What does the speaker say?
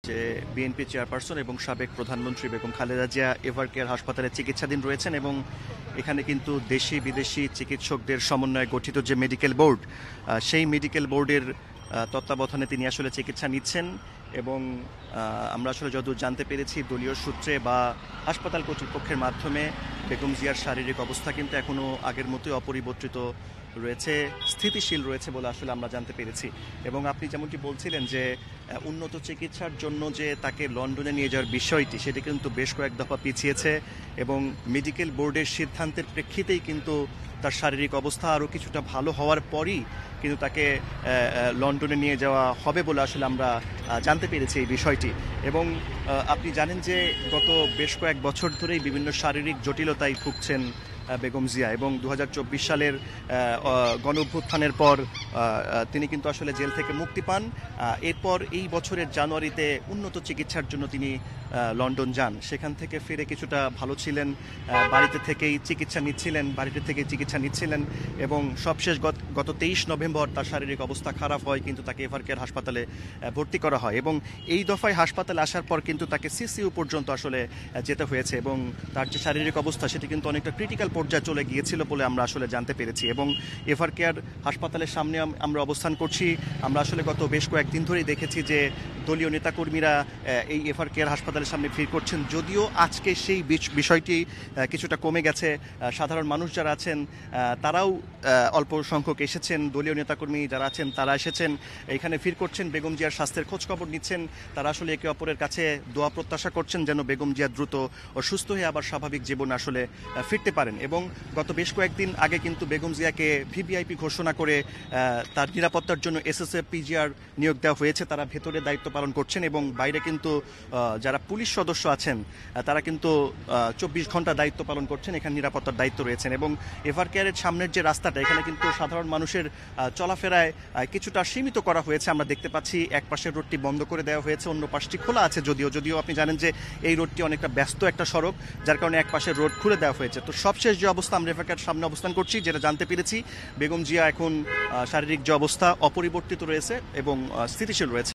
যে BNP chairperson এবং সাবেক প্রধানমন্ত্রী বেগম খালেদা জিয়া এভারকেয়ার হাসপাতালে চিকিৎসাধীন রয়েছেন এবং এখানে কিন্তু দেশি বিদেশি চিকিৎসকদের সমন্বয়ে গঠিত যে মেডিকেল বোর্ড, সেই মেডিকেল বোর্ডের তত্ত্বাবধানে তিনি আসলে চিকিৎসা নিচ্ছেন এবং আমরা আসলে যতদূর জানতে পেরেছি দলীয় সূত্রে বা হাসপাতাল কর্তৃপক্ষের মাধ্যমে বেগম জিয়ার শারীরিক অবস্থা কিন্তু এখনও আগের মতোই অপরিবর্তিত রয়েছে, স্থিতিশীল রয়েছে বলে আসলে আমরা জানতে পেরেছি। এবং আপনি যেমনটি বলছিলেন যে উন্নত চিকিৎসার জন্য যে তাকে লন্ডনে নিয়ে যাওয়ার বিষয়টি, সেটি কিন্তু বেশ কয়েক দফা পিছিয়েছে এবং মেডিকেল বোর্ডের সিদ্ধান্তের প্রেক্ষিতেই কিন্তু তার শারীরিক অবস্থা আরও কিছুটা ভালো হওয়ার পরই কিন্তু তাকে লন্ডনে নিয়ে যাওয়া হবে বলে আসলে আমরা জানতে পেরেছি এই বিষয়টি। এবং আপনি জানেন যে গত বেশ কয়েক বছর ধরেই বিভিন্ন শারীরিক জটিলতায় ভুগছেন বেগম জিয়া এবং 2024 সালের গণঅভ্যুত্থানের পর তিনি কিন্তু আসলে জেল থেকে মুক্তি পান। এরপর এই বছরের জানুয়ারিতে উন্নত চিকিৎসার জন্য তিনি লন্ডন যান। সেখান থেকে ফিরে কিছুটা ভালো ছিলেন, বাড়িতে থেকেই চিকিৎসা নিচ্ছিলেন এবং সবশেষ গত 23 নভেম্বর তার শারীরিক অবস্থা খারাপ হয়, কিন্তু তাকে এভারকেয়ার হাসপাতালে ভর্তি করা হয় এবং এই দফায় হাসপাতালে আসার পর কিন্তু তাকে সিসিইউ পর্যন্ত আসলে যেতে হয়েছে এবং তার যে শারীরিক অবস্থা সেটি কিন্তু অনেকটা ক্রিটিক্যাল পর্যায়ে চলে গিয়েছিল বলে আমরা আসলে জানতে পেরেছি। এবং এভারকেয়ার হাসপাতালের সামনে আমরা অবস্থান করছি। আমরা আসলে গত বেশ কয়েকদিন ধরেই দেখেছি যে দলীয় নেতাকর্মীরা এই এভারকেয়ার হাসপাতালের সামনে ভিড় করছেন, যদিও আজকে সেই বিষয়টি কিছুটা কমে গেছে। সাধারণ মানুষ যারা আছেন তারাও অল্প সংখ্যক এসেছেন, দলীয় নেতাকর্মী যারা আছেন তারা এসেছেন, এখানে ভিড় করছেন, বেগম জিয়ার স্বাস্থ্যের খোঁজখবর নিচ্ছেন। তারা আসলে একে অপরের কাছে দোয়া প্রত্যাশা করছেন যেন বেগম জিয়া দ্রুত ও সুস্থ হয়ে আবার স্বাভাবিক জীবনে আসলে ফিরতে পারেন। এবং গত বেশ কয়েকদিন আগে কিন্তু বেগম জিয়াকে ভিভিআইপি ঘোষণা করে তার নিরাপত্তার জন্য এসএসএফ পিজিআর নিয়োগ দেওয়া হয়েছে। তারা ভেতরে দায়িত্ব পালন করছেন এবং বাইরে কিন্তু যারা পুলিশ সদস্য আছেন তারা কিন্তু 24 ঘন্টা দায়িত্ব পালন করছেন, এখানে নিরাপত্তার দায়িত্ব রয়েছেন। এবং এভারকেয়ারের সামনের যে রাস্তাটা, এখানে কিন্তু সাধারণ মানুষের চলাফেরায় কিছুটা সীমিত করা হয়েছে। আমরা দেখতে পাচ্ছি এক পাশের রোডটি বন্ধ করে দেওয়া হয়েছে, অন্য পাশটি খোলা আছে। যদিও আপনি জানেন যে এই রোডটি অনেকটা ব্যস্ত একটা সড়ক, যার কারণে এক পাশের রোড খুলে দেওয়া হয়েছে। তো সবশেষ যে অবস্থা, আমরা এভারকেয়ার সামনে অবস্থান করছি, যেটা জানতে পেরেছি বেগম জিয়া এখন শারীরিক যে অবস্থা অপরিবর্তিত রয়েছে এবং স্থিতিশীল রয়েছে।